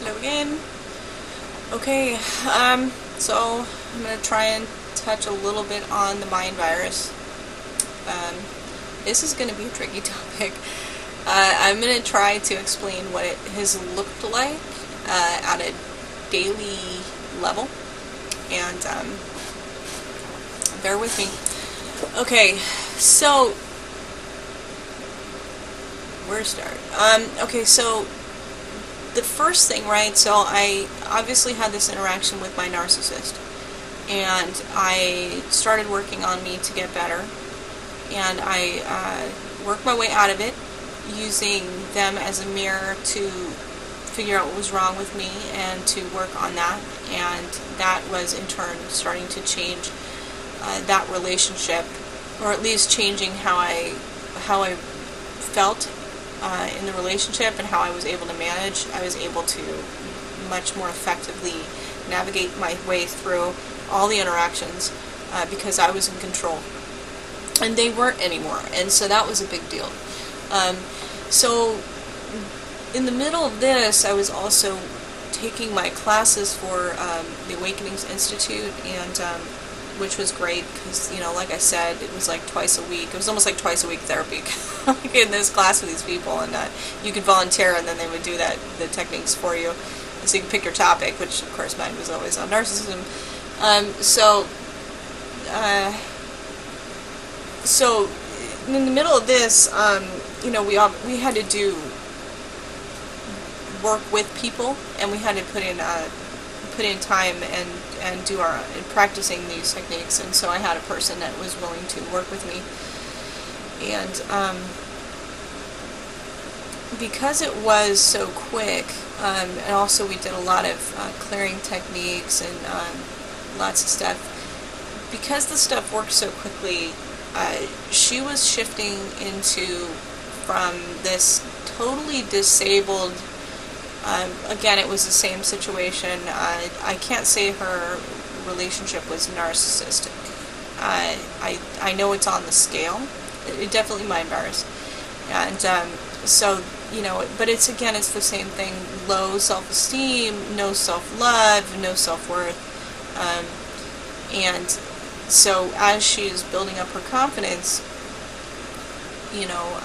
Hello again. Okay, so I'm going to try and touch a little bit on the mind virus. This is going to be a tricky topic. I'm going to try to explain what it has looked like at a daily level, and bear with me. Okay, so where to start? Okay, so the first thing, right, so I obviously had this interaction with my narcissist, and I started working on me to get better, and I worked my way out of it using them as a mirror to figure out what was wrong with me and to work on that, and that was in turn starting to change that relationship, or at least changing how I felt in the relationship and how I was able to manage. I was able to much more effectively navigate my way through all the interactions because I was in control, and they weren't anymore, and so that was a big deal. So in the middle of this, I was also taking my classes for the Awakenings Institute, and which was great because, you know, like I said, it was like twice a week. It was almost like twice a week therapy like in this class with these people, and you could volunteer, and then they would do the techniques for you, so you could pick your topic, which of course mine was always on narcissism. So in the middle of this, you know, we had to do work with people, and we had to put in time and do our practicing these techniques, and so I had a person that was willing to work with me, and because it was so quick, and also we did a lot of clearing techniques and lots of stuff. Because the stuff worked so quickly, she was shifting from this totally disabled. Again, it was the same situation. I can't say her relationship was narcissistic. I know it's on the scale. It definitely mind virus. And so, you know, but it's the same thing. Low self-esteem, no self-love, no self-worth. And so as she's building up her confidence, you know,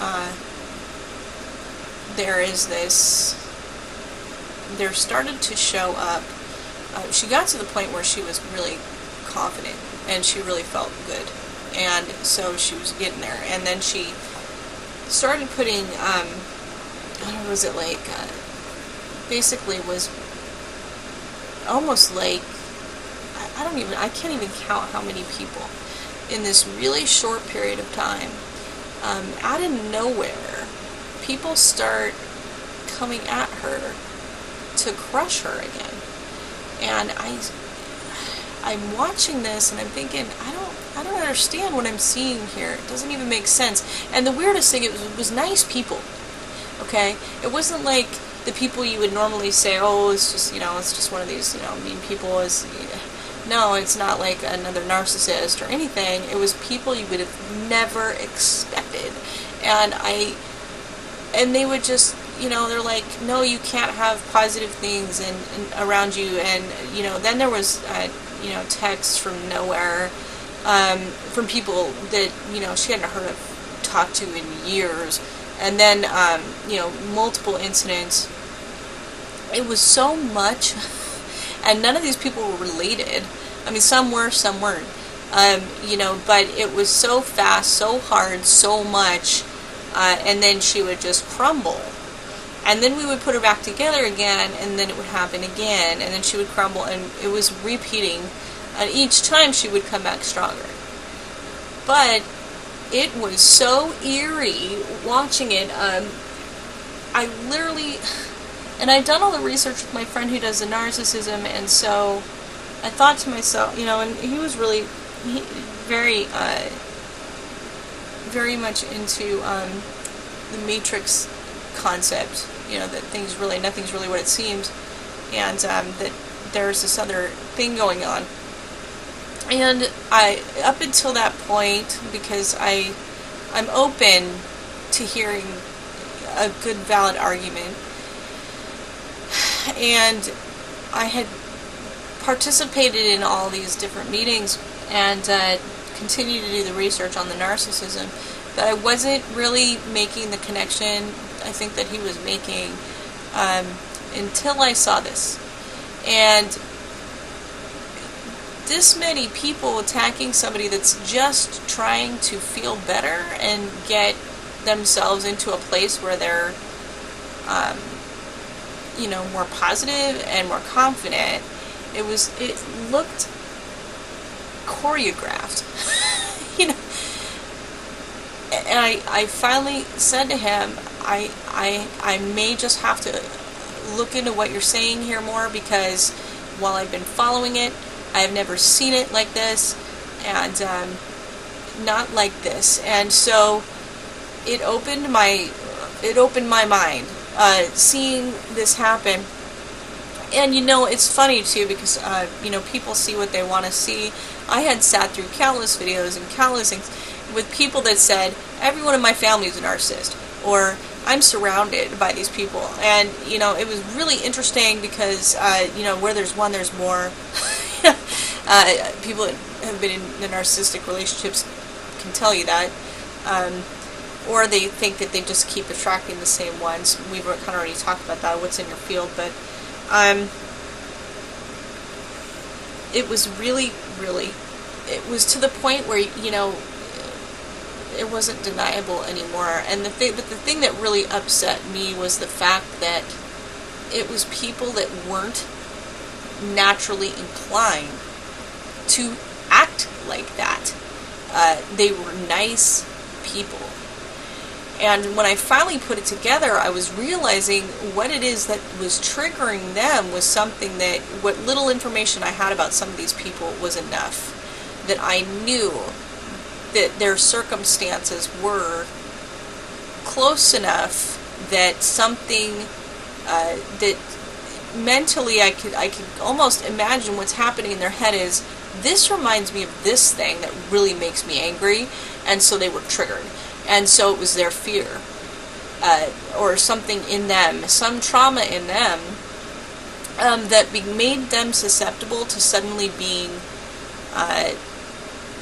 there started to show up, she got to the point where she was really confident, and she really felt good, and so she was getting there, and then she started putting, was it like, basically was almost like, I can't even count how many people in this really short period of time, out of nowhere, people start coming at her to crush her again. And I'm watching this, and I'm thinking, I don't understand what I'm seeing here. It doesn't even make sense. And the weirdest thing, it was nice people. Okay? It wasn't like the people you would normally say, oh, it's just, you know, it's just one of these, you know, mean people. No, it's not like another narcissist or anything. It was people you would have never expected. And they would just, you know, they're like, no, you can't have positive things and around you, and, you know, then there was, you know, texts from nowhere, from people that, you know, she hadn't heard of, talked to in years, and then, you know, multiple incidents. It was so much, and none of these people were related. I mean, some were, some weren't, you know, but it was so fast, so hard, so much, and then she would just crumble. And then we would put her back together again, and then it would happen again, and then she would crumble, and it was repeating. And each time she would come back stronger. But it was so eerie watching it. I literally, and I'd done all the research with my friend who does the narcissism, and so I thought to myself, you know, and he was really very much into the Matrix concept, you know, that nothing's really what it seems, and that there's this other thing going on. And up until that point, because I'm open to hearing a good, valid argument, And I had participated in all these different meetings and continued to do the research on the narcissism, but I wasn't really making the connection I think that he was making until I saw this. And this many people attacking somebody that's just trying to feel better and get themselves into a place where they're more positive and more confident. It looked choreographed. And I finally said to him, I may just have to look into what you're saying here more, because while I've been following it, I have never seen it like this, and not like this. And so it opened my mind, seeing this happen. And it's funny too, because people see what they want to see. I had sat through countless videos and countless things with people that said, everyone in my family is a narcissist, or I'm surrounded by these people. And it was really interesting, because where there's one, there's more. People that have been in the narcissistic relationships can tell you that. Or they think that they just keep attracting the same ones. We've kind of already talked about that, what's in your field, but it was really, it was to the point where, it wasn't deniable anymore. And the thing that really upset me was the fact that it was people that weren't naturally inclined to act like that. They were nice people. And when I finally put it together, I was realizing what it is that was triggering them was something that, what little information I had about some of these people was enough. That I knew that their circumstances were close enough that something, that mentally I could almost imagine what's happening in their head is, this reminds me of this thing that really makes me angry, and so they were triggered. And so it was their fear, or something in them, some trauma in them, that made them susceptible to suddenly being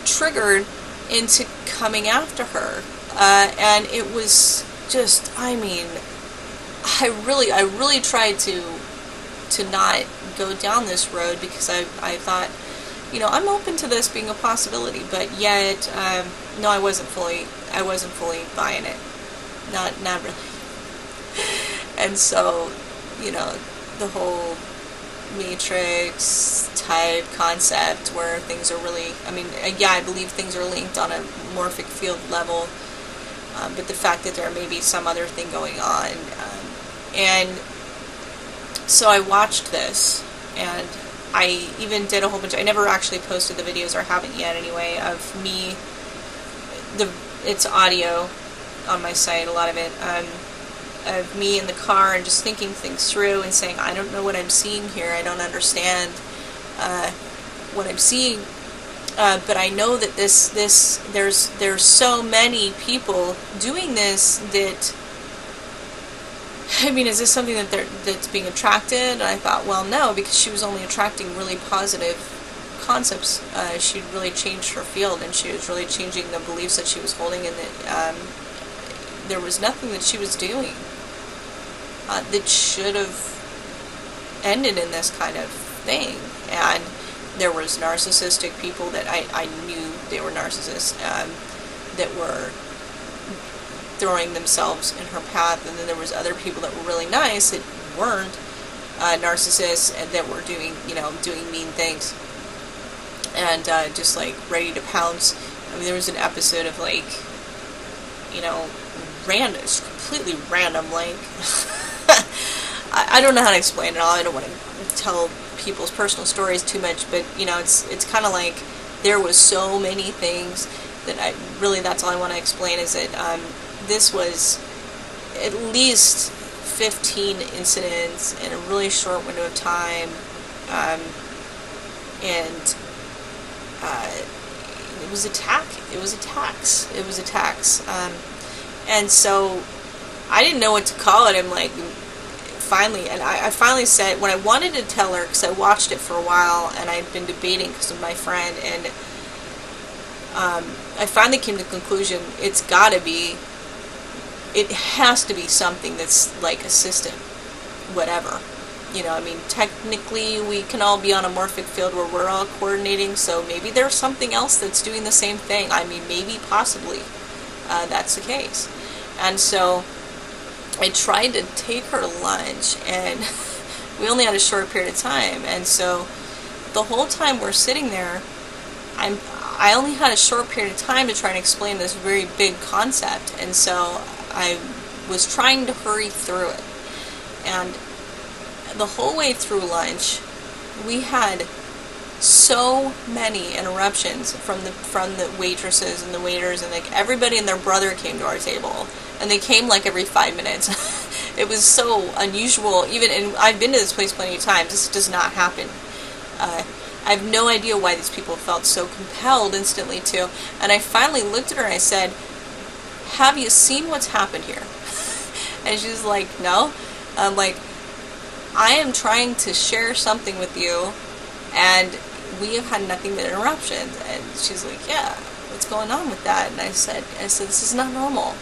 triggered into coming after her. And it was just, I really tried to not go down this road, because I thought, I'm open to this being a possibility, but yet, no, I wasn't fully buying it. Not really. And so, the whole matrix type concept where things are really, I believe things are linked on a morphic field level, but the fact that there may be some other thing going on. And so I watched this, and I even did a whole bunch. I never actually posted the videos, or haven't yet anyway, of me. It's audio on my site, a lot of it, of me in the car and just thinking things through and saying, I don't know what I'm seeing here. I don't understand what I'm seeing, but I know that there's so many people doing this that. Is this something that's being attracted? And I thought, well, no, because she was only attracting really positive concepts. She'd really changed her field, and she was really changing the beliefs that she was holding, and that there was nothing that she was doing that should have ended in this kind of thing. And there was narcissistic people that I knew they were narcissists, that were throwing themselves in her path, and then there was other people that were really nice that weren't narcissists, and that were doing mean things, and just like ready to pounce. There was an episode of random, completely random, I don't know how to explain it all. I don't want to tell people's personal stories too much, but it's kind of like there was so many things that that's all I want to explain, is that this was at least 15 incidents in a really short window of time, and it was attacks, and so I didn't know what to call it. I'm like, I finally said, when I wanted to tell her, because I watched it for a while, and I'd been debating because of my friend, and I finally came to the conclusion, it has to be something that's like a system, whatever. You know, I mean, technically we can all be on a morphic field where we're all coordinating, so maybe there's something else that's doing the same thing. I mean, maybe, possibly, that's the case. And so I tried to take her to lunch, and we only had a short period of time, and so the whole time we're sitting there, I only had a short period of time to try and explain this very big concept, and so I was trying to hurry through it. And the whole way through lunch, we had so many interruptions from the waitresses and the waiters, and like everybody and their brother came to our table, and they came like every 5 minutes. It was so unusual, and I've been to this place plenty of times. This does not happen. I have no idea why these people felt so compelled instantly to. And I finally looked at her and I said, "Have you seen what's happened here?" And she was like, "No." I'm like, "I am trying to share something with you, and we have had nothing but interruptions." And she's like, "Yeah, what's going on with that?" And I said, "This is not normal."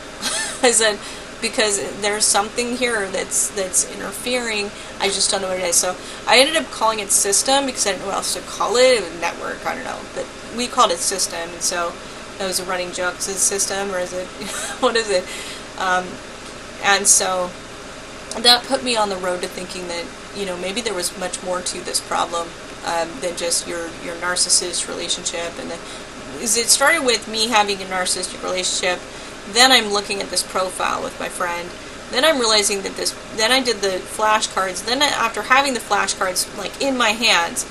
I said, "Because there's something here that's interfering. I just don't know what it is." So I ended up calling it system because I didn't know what else to call it. It was network, I don't know, but we called it system, and so that was a running joke. Is it system or is it what is it? And so that put me on the road to thinking that, you know, maybe there was much more to this problem than just your narcissist relationship. And it started with me having a narcissistic relationship. Then I'm looking at this profile with my friend. Then I'm realizing that then I did the flashcards. Then after having the flashcards like in my hands,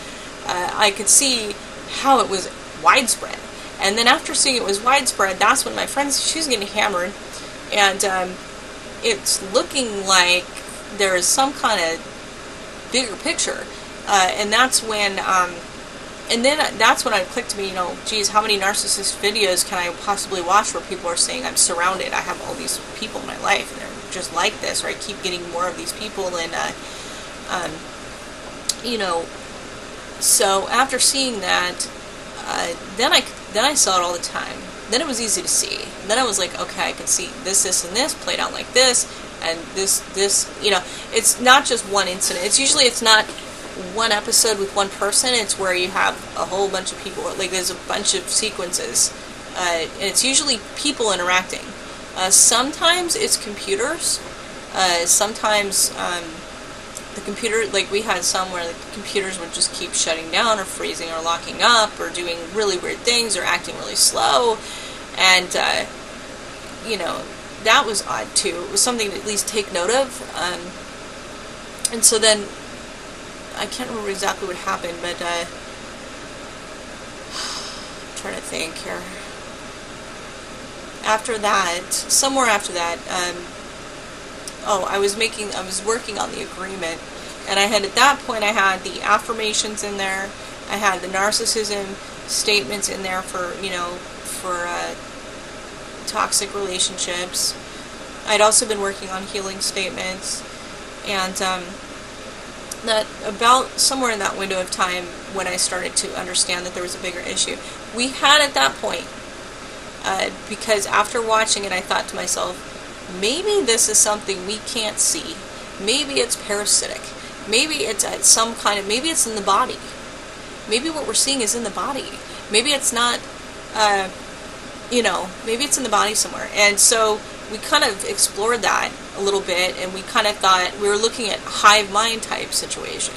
I could see how it was widespread. And then after seeing it was widespread, that's when my friend, she's getting hammered, and it's looking like there is some kind of bigger picture. And that's when that's when it clicked to me, you know, geez, how many narcissist videos can I possibly watch where people are saying I'm surrounded, I have all these people in my life, and they're just like this, or I keep getting more of these people, and you know, so after seeing that, then I saw it all the time. Then it was easy to see. Then I was like, okay, I can see this, and this played out like this, and this, you know, it's not just one incident. It's not one episode with one person. It's where you have a whole bunch of people. Like there's a bunch of sequences, and it's usually people interacting. Sometimes it's computers. Sometimes the computer, like we had some where the computers would just keep shutting down or freezing or locking up or doing really weird things or acting really slow, and you know, that was odd too. It was something to at least take note of. And so then I can't remember exactly what happened, but I'm trying to think here. After that, somewhere after that, I was working on the agreement, and at that point I had the affirmations in there, I had the narcissism statements in there for toxic relationships. I'd also been working on healing statements, and that about somewhere in that window of time when I started to understand that there was a bigger issue. We had at that point, because after watching it I thought to myself, maybe this is something we can't see. Maybe it's parasitic. Maybe it's maybe it's in the body. Maybe what we're seeing is in the body. Maybe it's not, maybe it's in the body somewhere. And so we kind of explored that a little bit, and we kind of thought we were looking at hive mind type situation,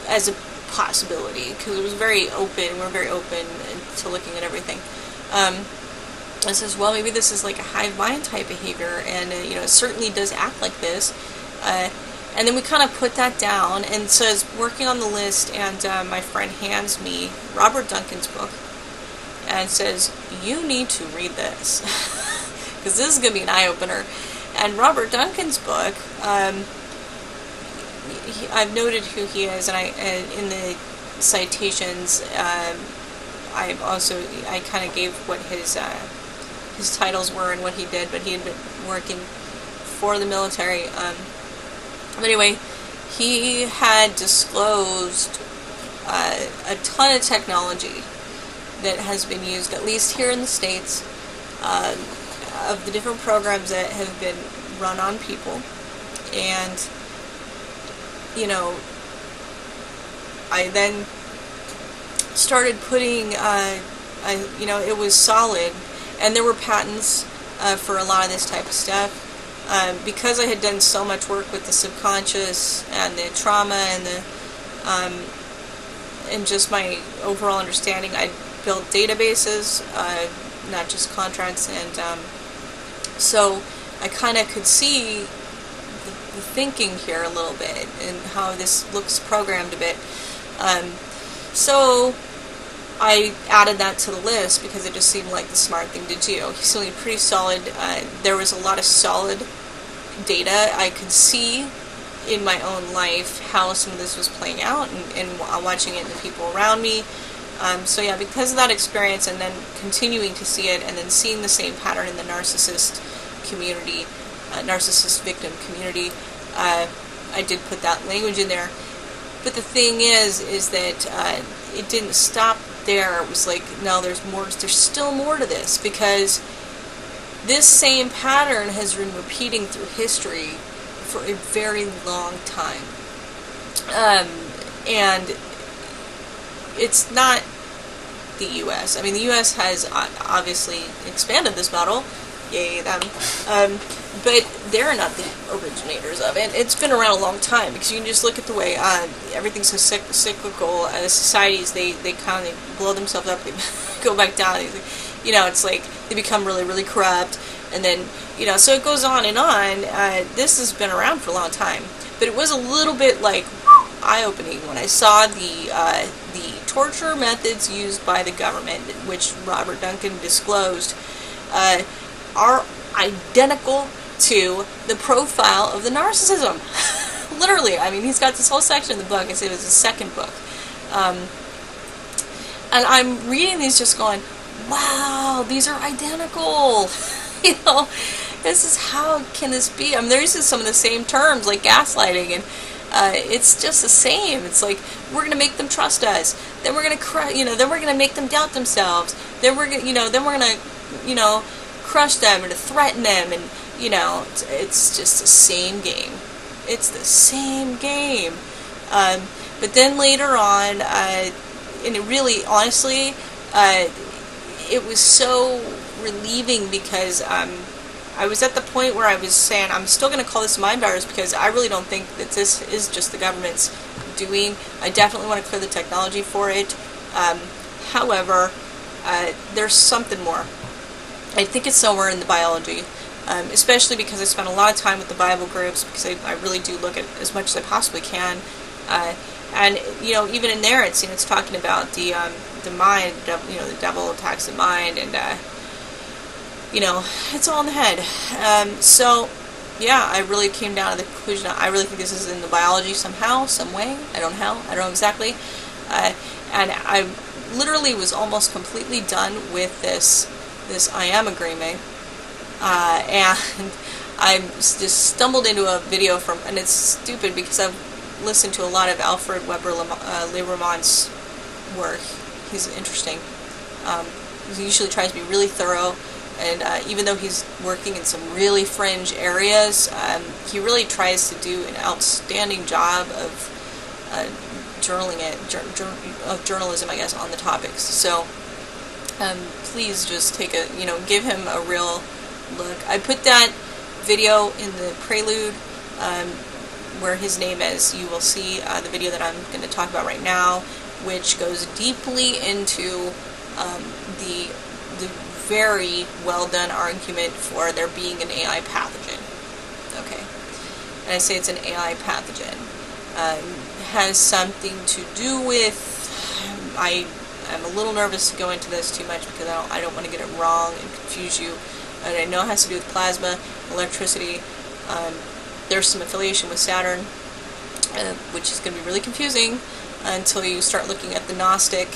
as a possibility, because it was very open. We're very open to looking at everything. It says, well, maybe this is like a hive mind type behavior, and it certainly does act like this. And then we kind of put that down, and says working on the list, and my friend hands me Robert Duncan's book, and says, you need to read this, because this is going to be an eye-opener. And Robert Duncan's book, I've noted who he is, and in the citations, I kind of gave what his titles were and what he did, but he had been working before the military. But anyway, he had disclosed a ton of technology that has been used, at least here in the States, of the different programs that have been run on people. And, you know, I then started putting, you know, it was solid, and there were patents for a lot of this type of stuff. Because I had done so much work with the subconscious and the trauma and the and just my overall understanding, I built databases, not just contracts, and so I kind of could see the thinking here a little bit and how this looks programmed a bit. So I added that to the list because it just seemed like the smart thing to do. He's still pretty solid. There was a lot of solid data. I could see in my own life how some of this was playing out, and watching it in the people around me. So yeah, because of that experience, and then continuing to see it, and then seeing the same pattern in the narcissist community, narcissist victim community, I did put that language in there. But the thing is that it didn't stop there. It was like, no, there's more. There's still more to this, because this same pattern has been repeating through history for a very long time, and it's not the U.S. I mean, the U.S. has obviously expanded this model, yay them, but they're not the originators of it. It's been around a long time, because you can just look at the way everything's so cyclical. Societies, they kind of blow themselves up, they go back down. You know, it's like they become really, really corrupt, and then, you know, so it goes on and on. This has been around for a long time, but it was a little bit like eye-opening when I saw the torture methods used by the government, which Robert Duncan disclosed, are identical to the profile of the narcissism. Literally, I mean, he's got this whole section in the book. I say it was his second book, and I'm reading these, just going, wow, these are identical. You know, this is, how can this be? I mean, they're using some of the same terms, like gaslighting, and it's just the same. It's like, we're going to make them trust us, then we're going to, then we're going to make them doubt themselves, then we're going to, then we're going to, crush them, or to threaten them, and, it's just the same game. It's the same game. But then later on, and it really, honestly, it was so relieving, because I was at the point where I was saying, I'm still going to call this mind virus, because I really don't think that this is just the government's doing. I definitely want to clear the technology for it. However, there's something more. I think it's somewhere in the biology, especially because I spent a lot of time with the Bible groups, because I really do look at as much as I possibly can. And, even in there, it's talking about the mind, the devil attacks the mind, and, it's all in the head. So, yeah, I really came down to the conclusion, I really think this is in the biology somehow, some way. I don't know exactly. And I literally was almost completely done with this I am agreement. And I just stumbled into a video and it's stupid, because I've listened to a lot of Alfred Weber Lebrun's work. He's interesting. He usually tries to be really thorough, and even though he's working in some really fringe areas, he really tries to do an outstanding job of journalism, I guess, on the topics. So please just take give him a real look. I put that video in the prelude, where his name is. You will see the video that I'm going to talk about right now, which goes deeply into the very well done argument for there being an AI pathogen. Okay, and I say it's an AI pathogen. Has something to do with, I'm a little nervous to go into this too much, because I don't want to get it wrong and confuse you. And I know it has to do with plasma, electricity. There's some affiliation with Saturn, which is going to be really confusing until you start looking at the Gnostic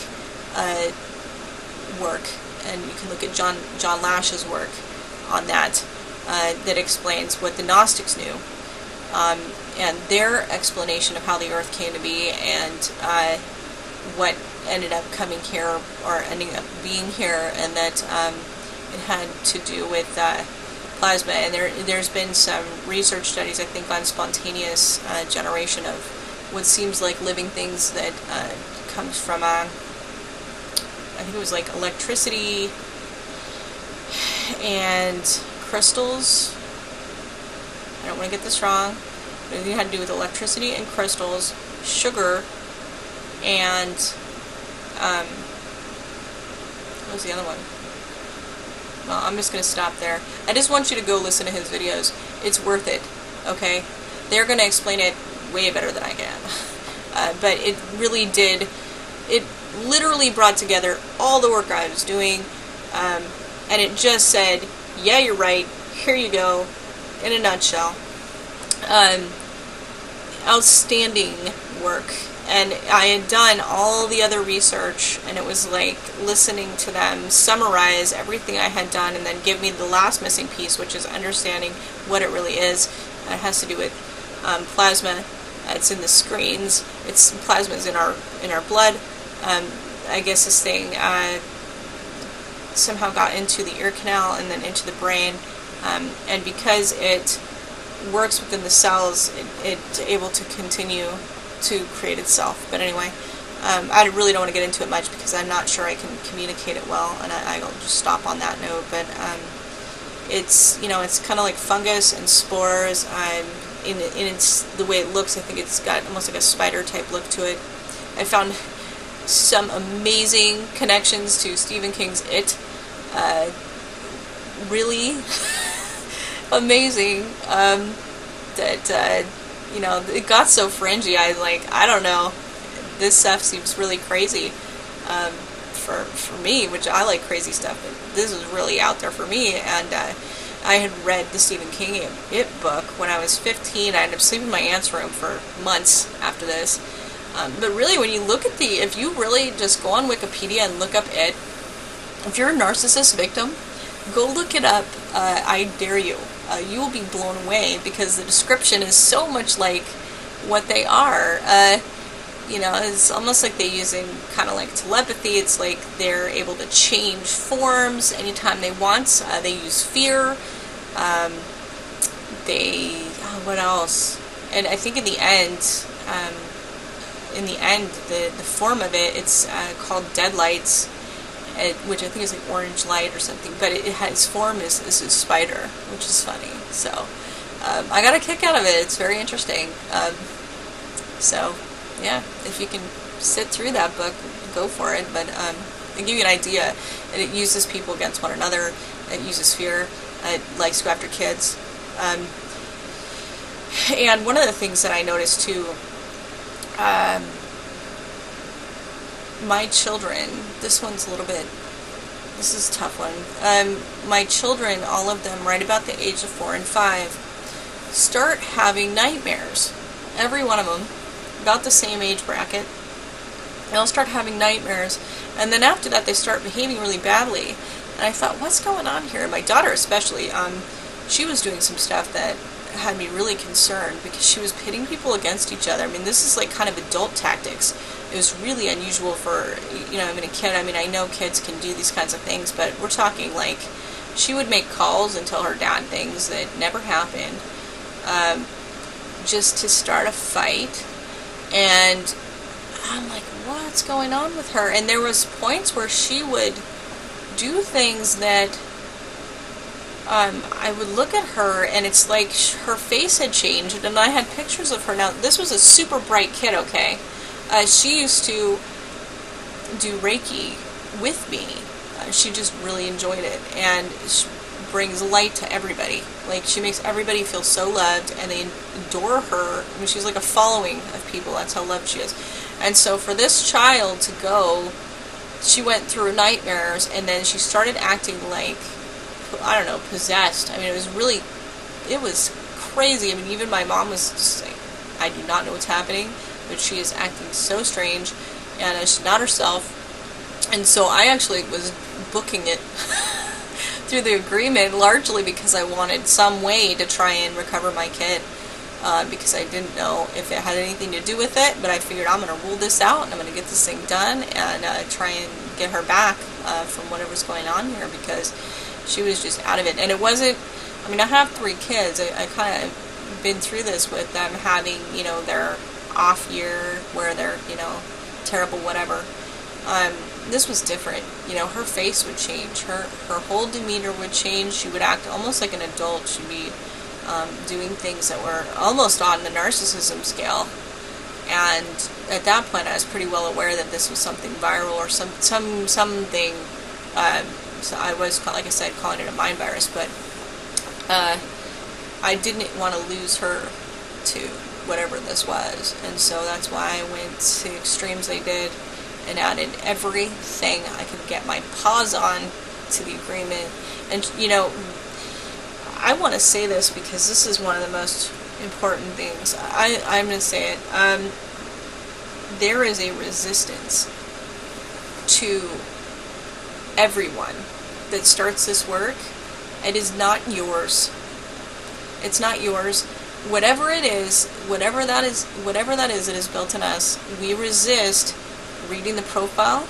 work, and you can look at John Lash's work on that. that explains what the Gnostics knew, and their explanation of how the Earth came to be, and what ended up coming here, or ending up being here, and that it had to do with plasma. And there's been some research studies, I think, on spontaneous generation of what seems like living things that comes from, I think it was like electricity and crystals. I don't want to get this wrong, but it had to do with electricity and crystals, sugar, and what was the other one? Well, I'm just going to stop there. I just want you to go listen to his videos. It's worth it, okay? They're going to explain it way better than I can. But it really did, it literally brought together all the work I was doing, and it just said, yeah, you're right, here you go, in a nutshell. Outstanding work. And I had done all the other research, and it was like listening to them summarize everything I had done and then give me the last missing piece, which is understanding what it really is. And it has to do with plasma. It's in the screens. Plasma is in our blood. I guess this thing somehow got into the ear canal and then into the brain, and because it works within the cells, it's able to continue to create itself. But anyway, I really don't want to get into it much because I'm not sure I can communicate it well, and I'll just stop on that note. But it's, you know, it's kind of like fungus and spores. In its the way it looks, I think it's got almost like a spider type look to it. I found some amazing connections to Stephen King's It. Really amazing. That you know, it got so fringy. I don't know, this stuff seems really crazy for me, which I like crazy stuff, but this is really out there for me. And I had read the Stephen King It book when I was 15. I ended up sleeping in my aunt's room for months after this. But really, when you look at if you really just go on Wikipedia and look up It, if you're a narcissist victim, go look it up. I dare you. You will be blown away because the description is so much like what they are. You know, it's almost like they're using kind of like telepathy. It's like they're able to change forms anytime they want. They use fear. What else? And I think in the end, the form of it, it's called deadlights, which I think is like orange light or something, but its form is a spider, which is funny. So I got a kick out of it. It's very interesting. So yeah, if you can sit through that book, go for it. But to give you an idea, and it uses people against one another. It uses fear. It likes to go after kids. And one of the things that I noticed too, my children, this is a tough one. My children, all of them, right about the age of 4 and 5, start having nightmares. Every one of them, about the same age bracket. They'll start having nightmares, and then after that they start behaving really badly. And I thought, what's going on here? And my daughter especially, she was doing some stuff that had me really concerned because she was pitting people against each other. I mean, this is like kind of adult tactics. It was really unusual for, you know, I mean, a kid. I mean, I know kids can do these kinds of things, but we're talking like she would make calls and tell her dad things that never happened, just to start a fight. And I'm like, what's going on with her? And there was points where she would do things that I would look at her, and it's like her face had changed, and I had pictures of her. Now, this was a super bright kid, okay? She used to do Reiki with me. She just really enjoyed it, and she brings light to everybody. Like, she makes everybody feel so loved, and they adore her. I mean, she's like a following of people. That's how loved she is. And so for this child to go, she went through nightmares, and then she started acting like, I don't know, possessed. I mean, it was crazy. I mean, even my mom was just like, I do not know what's happening, but she is acting so strange, and she's not herself. And so I actually was booking it through the agreement largely because I wanted some way to try and recover my kid. Because I didn't know if it had anything to do with it, but I figured I'm going to rule this out and I'm going to get this thing done and try and get her back from whatever's going on here, because she was just out of it. And it wasn't, I mean, I have 3 kids. I kind of been through this with them having, you know, their off year where they're, you know, terrible whatever. This was different. You know, her face would change. Her whole demeanor would change. She would act almost like an adult. She'd be doing things that were almost on the narcissism scale. And at that point, I was pretty well aware that this was something viral or something. So I was, like I said, calling it a mind virus, but I didn't want to lose her to whatever this was, and so that's why I went to extremes I did and added everything I could get my paws on to the agreement. And you know, I want to say this because this is one of the most important things. I'm going to say it. There is a resistance to everyone that starts this work. It is not yours. It's not yours. Whatever it is, whatever that is, it is built in us. We resist reading the profile.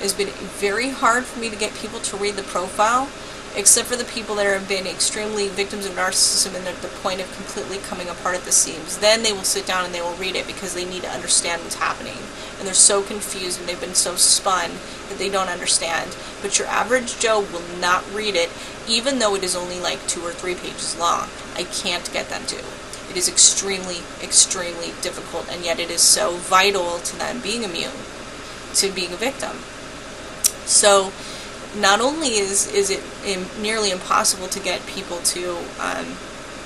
It's been very hard for me to get people to read the profile, except for the people that have been extremely victims of narcissism and at the point of completely coming apart at the seams. Then they will sit down and they will read it because they need to understand what's happening. And they're so confused and they've been so spun that they don't understand. But your average Joe will not read it, even though it is only like 2 or 3 pages long. I can't get them to. It is extremely, extremely difficult, and yet it is so vital to them being immune to being a victim. So not only is it nearly impossible to get people to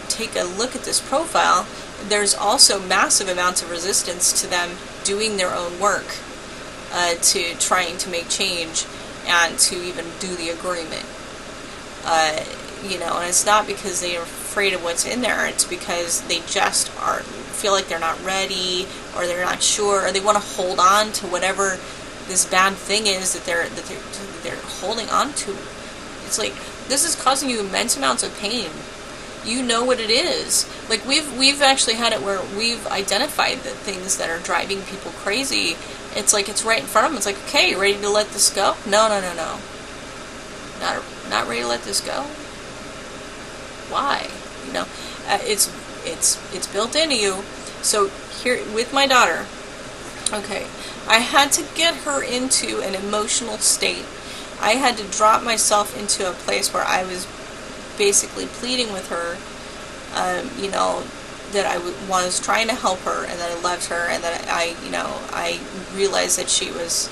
take a look at this profile, there's also massive amounts of resistance to them doing their own work, to trying to make change and to even do the agreement. You know, and it's not because they are afraid of what's in there, it's because they just feel like they're not ready, or they're not sure, or they want to hold on to whatever this bad thing is that they're holding on to. It's like, this is causing you immense amounts of pain. You know what it is. Like, we've actually had it where we've identified the things that are driving people crazy. It's like, it's right in front of them. It's like, okay, you ready to let this go? No. Not ready to let this go? Why? You know, it's built into you. So here with my daughter, okay, I had to get her into an emotional state. I had to drop myself into a place where I was basically pleading with her, you know, that I was trying to help her and that I loved her, and that I realized that she was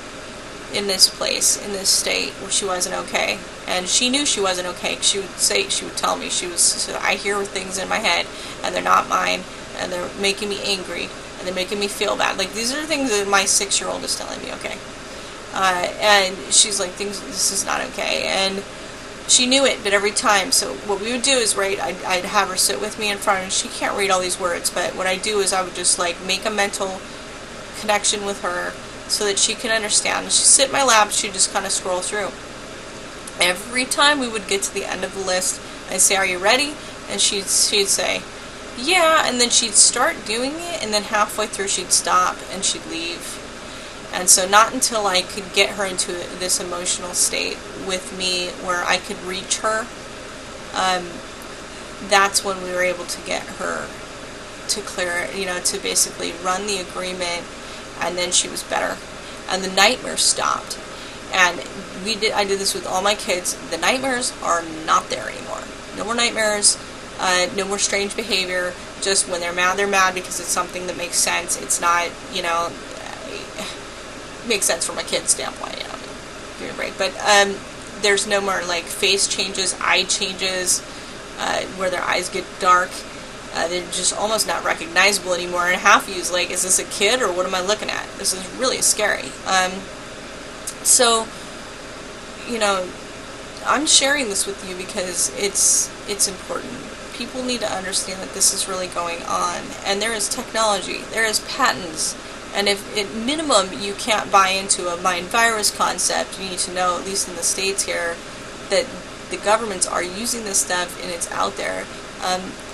in this place, in this state where she wasn't okay. And she knew she wasn't okay. She would tell me, I hear things in my head and they're not mine, and they're making me angry, and they're making me feel bad. Like, these are things that my 6-year-old is telling me, okay? And she's like, this is not okay. And she knew it, but every time. So what we would do is, right, I'd have her sit with me in front, and she can't read all these words, but what I do is I would just, like, make a mental connection with her so that she can understand. She'd sit in my lap, she'd just kind of scroll through. Every time we would get to the end of the list, I'd say, are you ready? And she'd say, yeah, and then she'd start doing it, and then halfway through she'd stop and she'd leave. And so not until I could get her into this emotional state with me where I could reach her, that's when we were able to get her to clear, you know, to basically run the agreement, and then she was better. And the nightmares stopped. And I did this with all my kids. The nightmares are not there anymore. No more nightmares, no more strange behavior. Just when they're mad because it's something that makes sense. It's not, you know, makes sense from a kid's standpoint, you know, give me a break. But there's no more, like, face changes, eye changes, where their eyes get dark. They're just almost not recognizable anymore. And half of you is like, is this a kid or what am I looking at? This is really scary. So, you know, I'm sharing this with you because it's important. People need to understand that this is really going on. And there is technology. There is patents. And if at minimum you can't buy into a mind virus concept, you need to know, at least in the States here, that the governments are using this stuff and it's out there.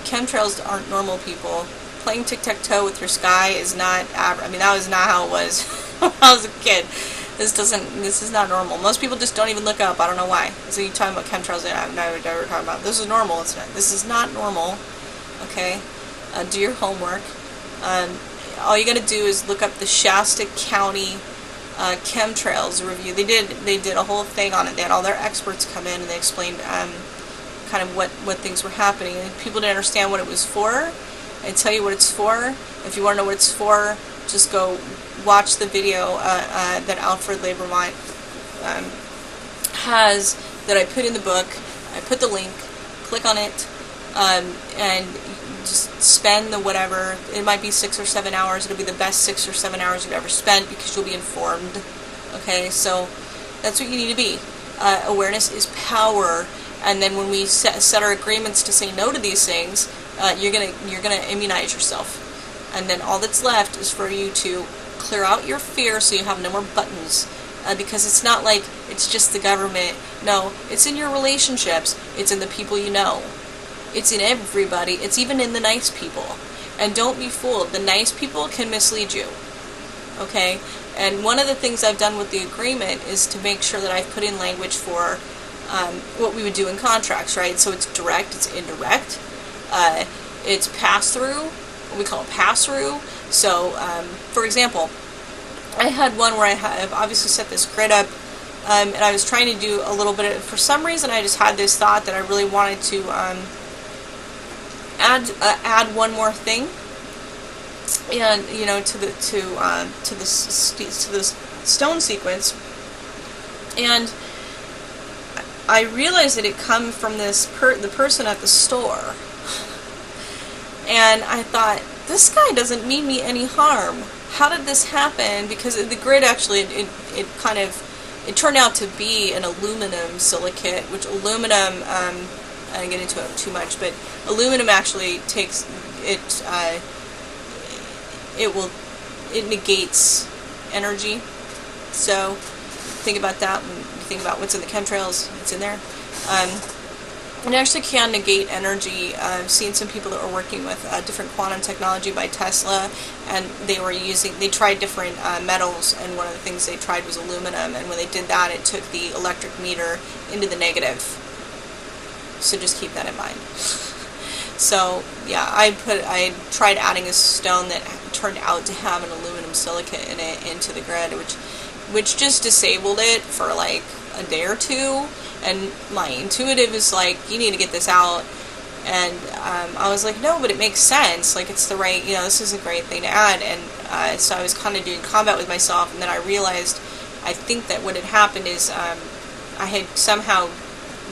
Chemtrails aren't normal, people. Playing tic-tac-toe with your sky is not I mean, that was not how it was when I was a kid. This is not normal. Most people just don't even look up. I don't know why. So you talking about chemtrails and I've never talking about this is normal. This is not normal. Okay? Do your homework. All you gotta do is look up the Shasta County chemtrails review. They did a whole thing on it. They had all their experts come in and they explained kind of what things were happening. And people didn't understand what it was for. I tell you what it's for. If you want to know what it's for, just go watch the video that Alfred Lieberman has that I put in the book. I put the link. Click on it, and just spend the whatever. It might be 6 or 7 hours. It'll be the best 6 or 7 hours you've ever spent because you'll be informed. Okay, so that's what you need to be. Awareness is power. And then when we set our agreements to say no to these things, you're gonna immunize yourself. And then all that's left is for you to clear out your fear so you have no more buttons. Because it's not like it's just the government. No, it's in your relationships. It's in the people you know. It's in everybody. It's even in the nice people. And don't be fooled. The nice people can mislead you. Okay? And one of the things I've done with the agreement is to make sure that I've put in language for what we would do in contracts, right? So it's direct, it's indirect, it's pass-through, what we call a pass-through. So, for example, I had one where I've obviously set this grid up, and I was trying to do a little bit of, for some reason I just had this thought that I really wanted to add one more thing, and you know, to the stone sequence, and I realized that it come from the person at the store, and I thought, this guy doesn't mean me any harm. How did this happen? Because the grid actually it turned out to be an aluminum silicate, which aluminum I didn't get into it too much, but aluminum actually takes it negates energy. So think about that when you think about what's in the chemtrails. It's in there. It actually can negate energy. I've seen some people that were working with different quantum technology by Tesla, and they tried different metals, and one of the things they tried was aluminum, and when they did that, it took the electric meter into the negative. So just keep that in mind. So yeah, I tried adding a stone that turned out to have an aluminum silicate in it into the grid, which just disabled it for like a day or two, and my intuitive is like, you need to get this out, and I was like, no, but it makes sense, like it's the right, this is a great thing to add, and so I was kind of doing combat with myself, and then I realized, I think that what had happened is I had somehow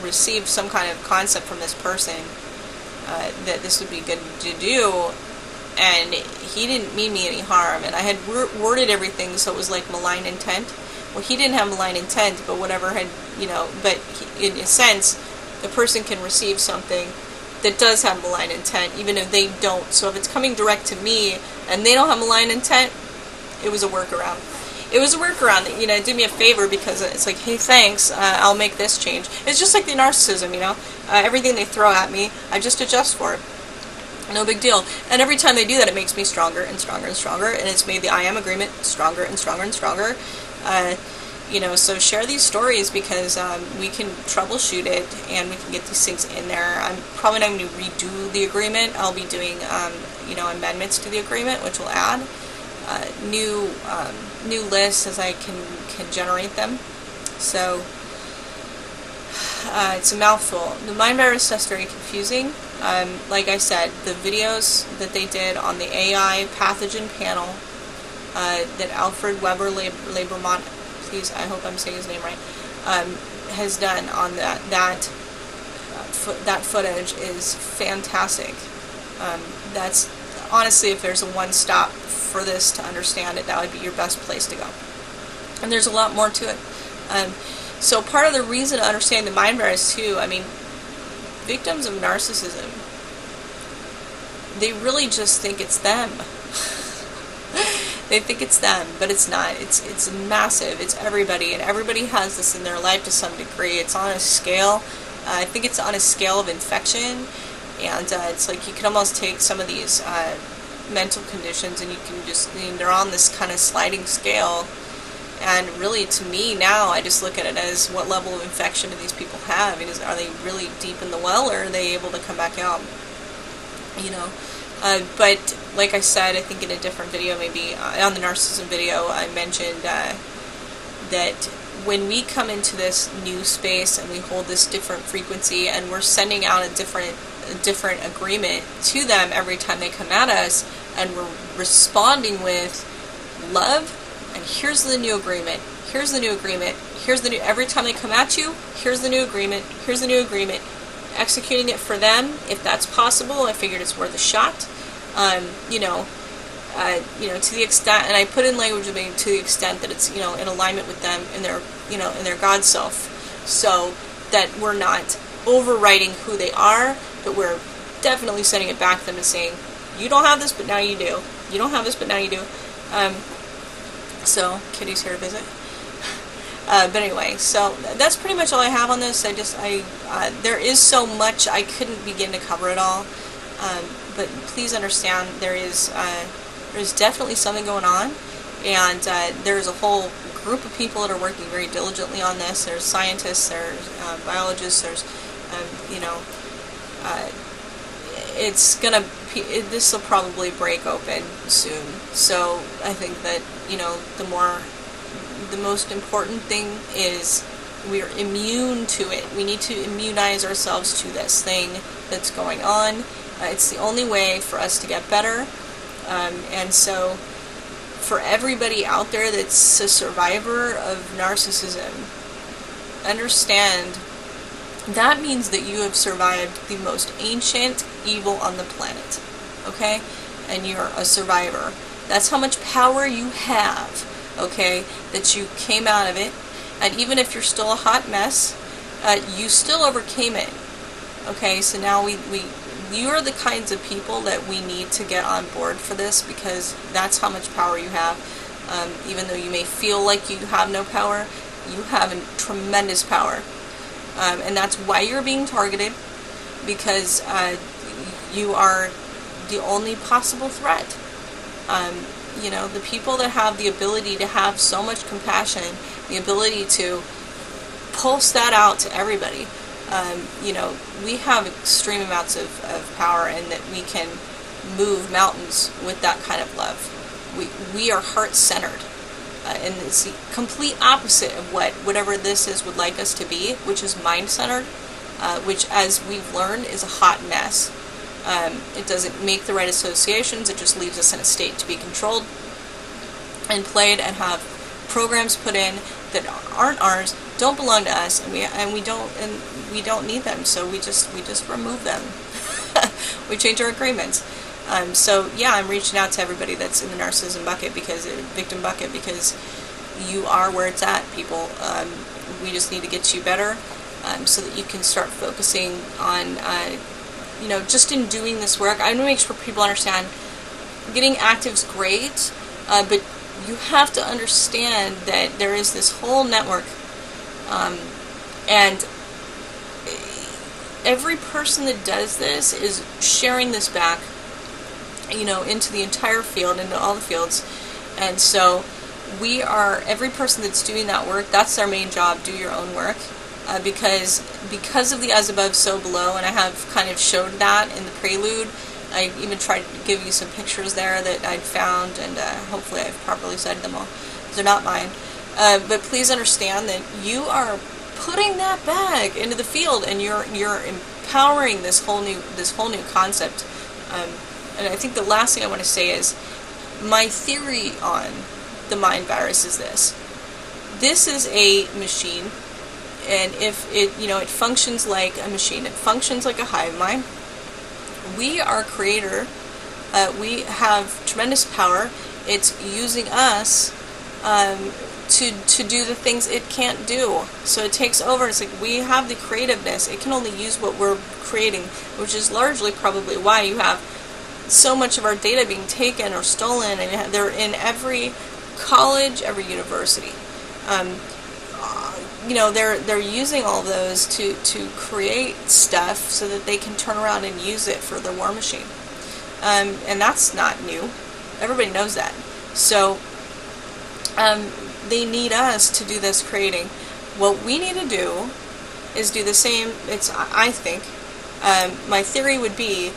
received some kind of concept from this person that this would be good to do, and he didn't mean me any harm, and I had worded everything so it was like malign intent. Well, he didn't have malign intent, but whatever had, but in a sense, the person can receive something that does have malign intent, even if they don't. So if it's coming direct to me, and they don't have malign intent, it was a workaround. It was a workaround that, it did me a favor, because it's like, hey, thanks, I'll make this change. It's just like the narcissism, everything they throw at me, I just adjust for it. No big deal. And every time they do that, it makes me stronger and stronger and stronger, and it's made the I am agreement stronger and stronger and stronger. So share these stories, because we can troubleshoot it, and we can get these things in there. I'm probably not going to redo the agreement. I'll be doing, amendments to the agreement, which will add new lists as I can generate them. So it's a mouthful. The mind virus stuff's very confusing. Like I said, the videos that they did on the AI pathogen panel that Alfred Weber Lieberman, please, I hope I'm saying his name right, has done on that footage is fantastic. That's honestly, if there's a one-stop for this to understand it, that would be your best place to go. And there's a lot more to it. So part of the reason to understand the mind virus too, victims of narcissism, they really just think it's them. They think it's them, but it's not. It's massive. It's everybody, and everybody has this in their life to some degree. It's on a scale I think it's on a scale of infection, and it's like you can almost take some of these mental conditions and you can just, they're on this kind of sliding scale. And really, to me now, I just look at it as what level of infection do these people have? Are they really deep in the well, or are they able to come back out? But like I said, I think in a different video, maybe on the narcissism video, I mentioned that when we come into this new space and we hold this different frequency and we're sending out a different agreement to them every time they come at us, and we're responding with love, and here's the new agreement, here's the new agreement, every time they come at you, here's the new agreement, executing it for them, if that's possible. I figured it's worth a shot. To the extent, and I put in language of being to the extent that it's, in alignment with them in their God self, so that we're not overriding who they are, but we're definitely sending it back to them and saying, you don't have this, but now you do. You don't have this, but now you do. So, Kitty's here to visit. But anyway, so that's pretty much all I have on this. There is so much, I couldn't begin to cover it all. But please understand, there's definitely something going on, and there's a whole group of people that are working very diligently on this. There's scientists, there's biologists, there's, this will probably break open soon. So I think that, the most important thing is we're immune to it. We need to immunize ourselves to this thing that's going on. It's the only way for us to get better. And so for everybody out there that's a survivor of narcissism, understand that means that you have survived the most ancient evil on the planet, okay? And you're a survivor. That's how much power you have, okay? That you came out of it, and even if you're still a hot mess, you still overcame it, okay? So now you are the kinds of people that we need to get on board for this, because that's how much power you have. Even though you may feel like you have no power, you have a tremendous power. And that's why you're being targeted, because you are the only possible threat. The people that have the ability to have so much compassion, the ability to pulse that out to everybody, we have extreme amounts of power, and that we can move mountains with that kind of love. We are heart-centered. And it's the complete opposite of whatever this is would like us to be, which is mind-centered, which, as we've learned, is a hot mess. It doesn't make the right associations. It just leaves us in a state to be controlled and played, and have programs put in that aren't ours, don't belong to us, and we don't need them. So we just remove them. We change our agreements. So yeah, I'm reaching out to everybody that's in the narcissism bucket, victim bucket, because you are where it's at, people. We just need to get you better, so that you can start focusing on, just in doing this work. I want to make sure people understand, getting active's great, but you have to understand that there is this whole network, and every person that does this is sharing this back, into the entire field, into all the fields. And so every person that's doing that work, that's their main job. Do your own work, because of the as above, so below, and I have kind of showed that in the prelude. I even tried to give you some pictures there that I'd found, and hopefully I've properly cited them all. They're not mine. But please understand that you are putting that back into the field, and you're empowering this whole new concept. And I think the last thing I want to say is, my theory on the mind virus is this. This is a machine, and if it functions like a machine, it functions like a hive mind. We are creator. We have tremendous power. It's using us to do the things it can't do. So it takes over. It's like we have the creativeness. It can only use what we're creating, which is largely probably why you have so much of our data being taken or stolen, and they're in every college, every university. they're using all those to create stuff so that they can turn around and use it for their war machine. And that's not new. Everybody knows that. So they need us to do this creating. What we need to do is do the same. I think, my theory would be,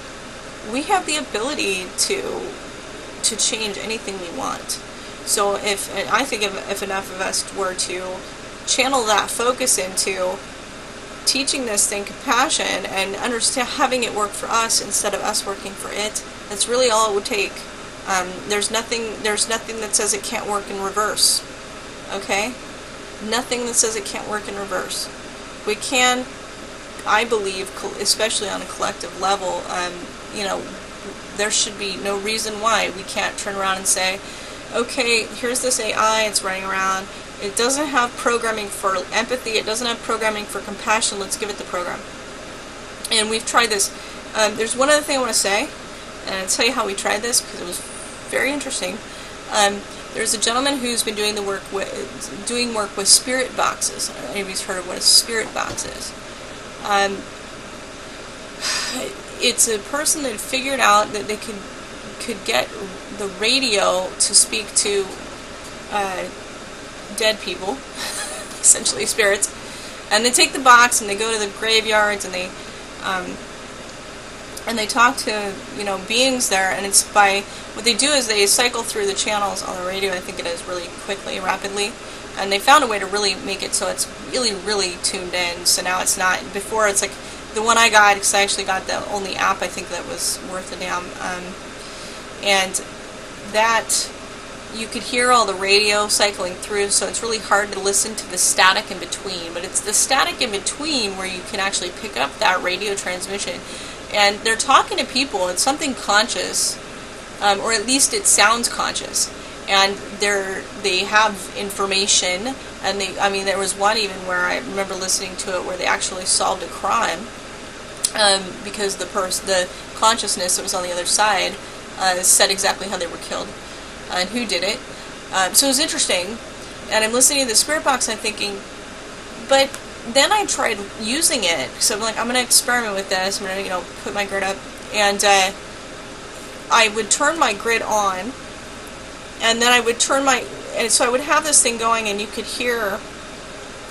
we have the ability to change anything we want. So I think if enough of us were to channel that focus into teaching this thing compassion and understand having it work for us instead of us working for it, that's really all it would take. There's nothing that says it can't work in reverse. Okay? Nothing that says it can't work in reverse. We can, I believe, especially on a collective level, there should be no reason why we can't turn around and say, okay, here's this AI, it's running around, it doesn't have programming for empathy, it doesn't have programming for compassion, let's give it the program. And we've tried this. There's one other thing I want to say, and I'll tell you how we tried this, because it was very interesting. There's a gentleman who's been doing work with spirit boxes. I don't know if anybody's heard of what a spirit box is. It's a person that figured out that they could get the radio to speak to dead people, essentially spirits, and they take the box and they go to the graveyards and they talk to beings there, and it's by what they do is they cycle through the channels on the radio. I think it is really quickly, rapidly, and they found a way to really make it so it's really, really tuned in. So now it's not, before it's like the one I got, because I actually got the only app I think that was worth a damn, and that you could hear all the radio cycling through, so it's really hard to listen to the static in between, but it's the static in between where you can actually pick up that radio transmission. And they're talking to people. It's something conscious, or at least it sounds conscious. And they have information, and there was one even where I remember listening to it where they actually solved a crime, because the consciousness that was on the other side said exactly how they were killed and who did it. So it was interesting. And I'm listening to the spirit box and I'm thinking, but then I tried using it, so I'm like, I'm going to experiment with this. I'm going to, put my grid up, and I would turn my grid on, and then I would so I would have this thing going, and you could hear.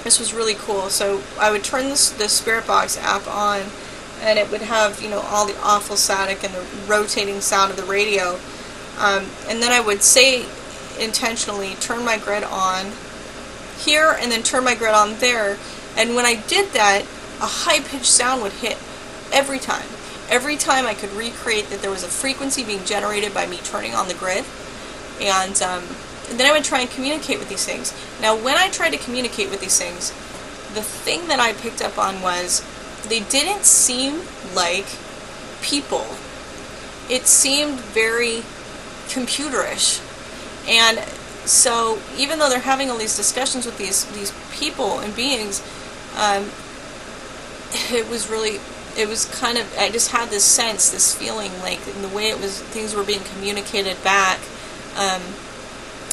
This was really cool. So I would turn the Spirit Box app on, and it would have, all the awful static and the rotating sound of the radio, and then I would say intentionally, turn my grid on here, and then turn my grid on there. And when I did that, a high-pitched sound would hit every time. Every time I could recreate that there was a frequency being generated by me turning on the grid. And then I would try and communicate with these things. Now, when I tried to communicate with these things, the thing that I picked up on was they didn't seem like people. It seemed very computerish. And so even though they're having all these discussions with these people and beings, it was kind of, I just had this sense, this feeling, like in the way things were being communicated back,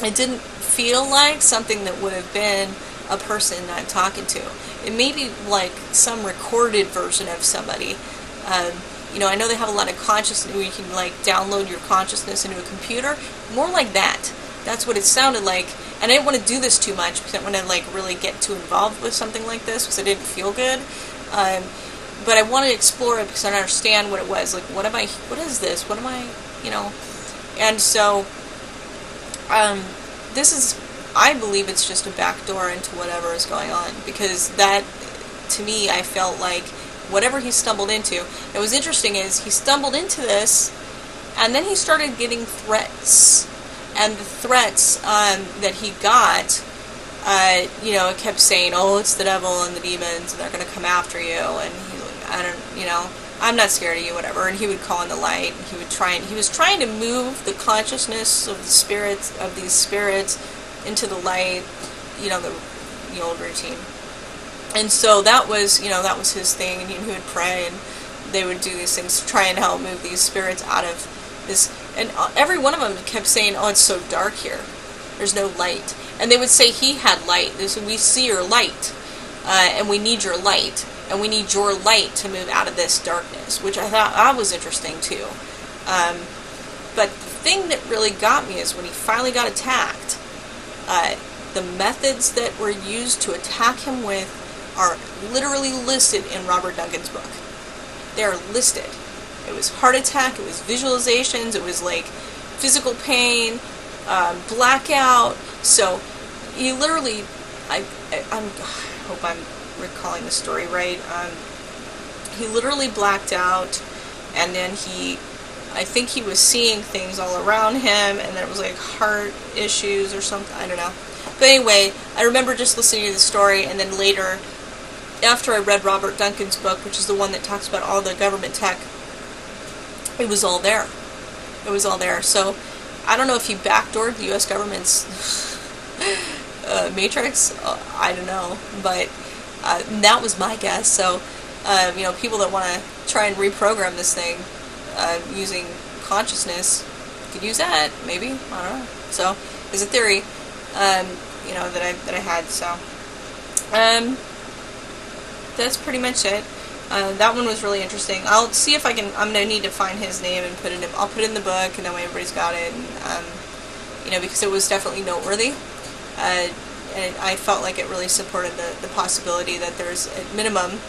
it didn't feel like something that would have been a person I'm talking to. It may be like some recorded version of somebody. I know they have a lot of consciousness where you can download your consciousness into a computer. More like that. That's what it sounded like. And I didn't want to do this too much because I didn't want to really get too involved with something like this because I didn't feel good. But I wanted to explore it because I understand what it was. What is this? What am I, And so, this is, I believe it's just a backdoor into whatever is going on, because that, to me, I felt like whatever he stumbled into. What was interesting is he stumbled into this, and then he started getting threats. And the threats that he got, it kept saying, oh, it's the devil and the demons, and they're going to come after you, and he's like, I'm not scared of you, whatever. And he would call in the light, and he was trying to move the consciousness of these spirits into the light, the old routine. And so that was his thing, and he would pray, and they would do these things to try and help move these spirits out of this. And every one of them kept saying, oh, it's so dark here. There's no light. And they would say he had light. They said, we see your light. and we need your light, and we need your light to move out of this darkness, which I thought that was interesting too. But the thing that really got me is when he finally got attacked, the methods that were used to attack him with are literally listed in Robert Duncan's book. They are listed. It was heart attack, it was visualizations, it was like physical pain, blackout. So he literally, I hope I'm recalling the story right. He literally blacked out, and then I think he was seeing things all around him, and then it was like heart issues or something, I don't know. But anyway, I remember just listening to the story, and then later, after I read Robert Duncan's book, which is the one that talks about all the government tech, it was all there. It was all there. So, I don't know if he backdoored the U.S. government's matrix. I don't know. But that was my guess. So, people that want to try and reprogram this thing using consciousness could use that, maybe. I don't know. So, there's a theory, that I had. So, that's pretty much it. That one was really interesting. I'll see if I can. I'm gonna need to find his name and put it in. I'll put it in the book, and that way everybody's got it. And, because it was definitely noteworthy, and I felt like it really supported the possibility that there's, at minimum,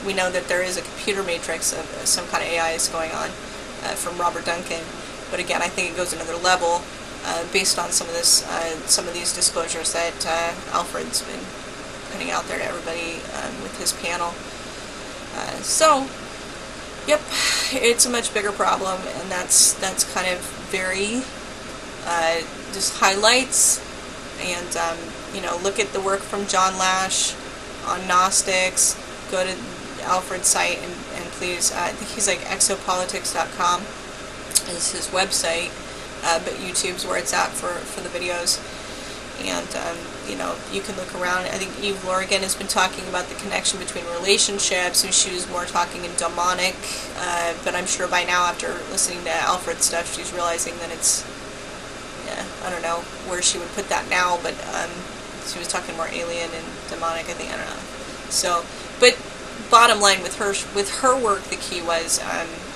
we know that there is a computer matrix of some kind of AI is going on from Robert Duncan. But again, I think it goes another level based on some of these disclosures that Alfred's been putting out there to everybody with his panel. So, yep, it's a much bigger problem, and that's kind of very just highlights, and look at the work from John Lash on Gnostics. Go to Alfred's site and please, I think he's like exopolitics.com is his website, but YouTube's where it's at for the videos. And, you can look around. I think Eve Lorrigan has been talking about the connection between relationships, and she was more talking in demonic, but I'm sure by now, after listening to Alfred's stuff, she's realizing that it's, I don't know where she would put that now, but she was talking more alien and demonic, I think, I don't know. So, but bottom line with her work, the key was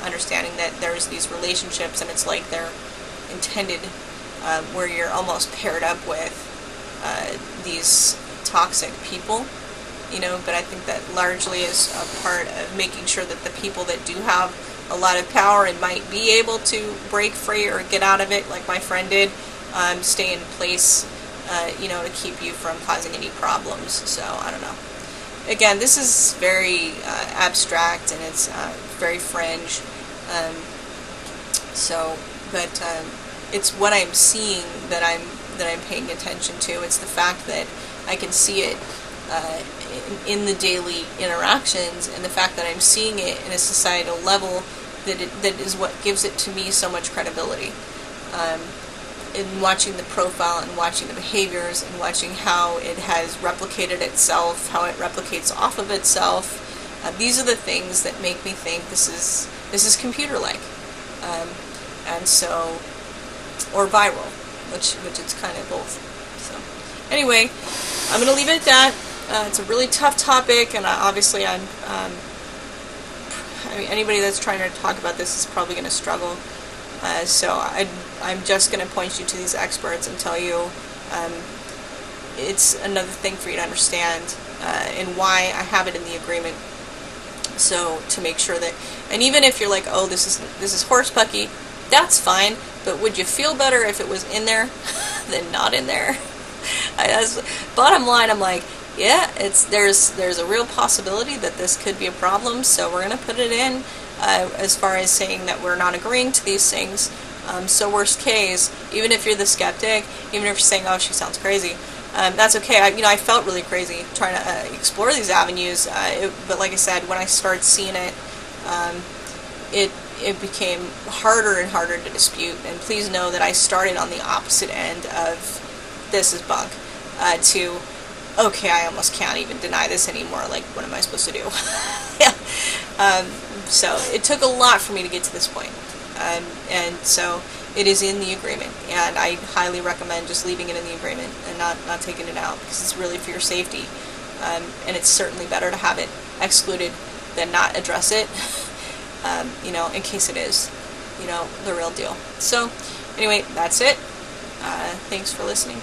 understanding that there's these relationships, and it's like they're intended where you're almost paired up with these toxic people, but I think that largely is a part of making sure that the people that do have a lot of power and might be able to break free or get out of it, like my friend did, stay in place, to keep you from causing any problems. So, I don't know. Again, this is very abstract, and it's very fringe. But it's what I'm seeing that I'm paying attention to. It's the fact that I can see it in the daily interactions, and the fact that I'm seeing it in a societal level that is what gives it to me so much credibility. In watching the profile and watching the behaviors and watching how it has replicated itself, how it replicates off of itself, these are the things that make me think this is computer-like, and so, or viral, which it's kind of both. So anyway, I'm going to leave it at that. It's a really tough topic, and obviously anybody that's trying to talk about this is probably going to struggle. So I'm just going to point you to these experts and tell you it's another thing for you to understand and why I have it in the agreement. So to make sure that, and even if you're like, oh, this is horsepucky, that's fine. But would you feel better if it was in there than not in there? Bottom line, I'm like, yeah, there's a real possibility that this could be a problem. So we're going to put it in. As far as saying that we're not agreeing to these things. So worst case, even if you're the skeptic, even if you're saying, oh, she sounds crazy, that's okay. I felt really crazy trying to explore these avenues, but like I said, when I started seeing it, it became harder and harder to dispute. And please know that I started on the opposite end of this is bunk, to, okay, I almost can't even deny this anymore, like, what am I supposed to do? Yeah. So it took a lot for me to get to this point, and so it is in the agreement, and I highly recommend just leaving it in the agreement and not taking it out, because it's really for your safety. and it's certainly better to have it excluded than not address it, you know, in case it is, you know, the real deal. So anyway, that's it. Thanks for listening.